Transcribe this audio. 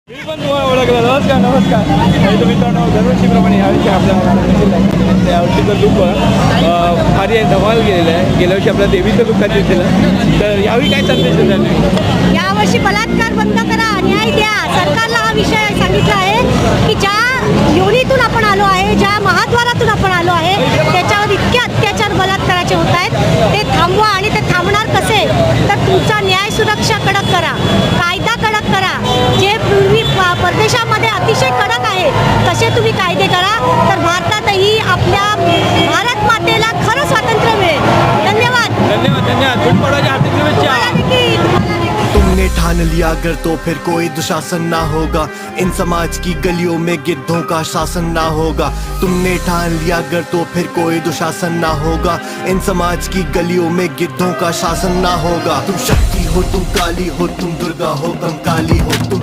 मी पण तुम्हाला ओळखलं. नमस्कार नमस्कार. आणि तुम्ही दरवर्षीप्रमाणे ह्यावर्षी आपल्या यावर्षीचं लुक भारी आहे, धमाल गेलेलं आहे. गेल्या वर्षी आपल्या देवीचं लुकात दिलं, तर यावेळी काय संदेश द्याल? यावर्षी बलात्कार बंद करा, न्याय द्या. सरकारला हा विषय सांगितला आहे की ज्या योनीतून आपण आलो आहे, ज्या महाद्वारातून आपण आलो आहे, त्याच्यावर इतके अत्याचार बलात्काराचे होत आहेत. ते थांबवा. आणि ते थांबणार कसे? तर तुमचा न्याय सुरक्षा कडक करा, कायदा कडक करा. जे पूर्वी परदेशामध्ये अतिशय कडक आहे तसे तुम्ही कायदे करा, तर भारतातही आपल्या भारत मातेला खरं स्वातंत्र्य मिळेल. धन्यवाद. धन्यवाद धन्यवाद. गुढीपाडव्याच्या हार्दिक शुभेच्छा. तुमने ठान लिया अगर तो फिर कोई दुशासन ना होगा, इन समाज की गलियों में गिद्धों का शासन ना होगा। तुमने ठान लिया अगर तो फिर कोई दुशासन ना होगा, इन समाज की गलियों में गिद्धों का शासन ना होगा। तुम शक्ति हो, तुम काली हो, तुम दुर्गा हो, कंकाली हो, तुम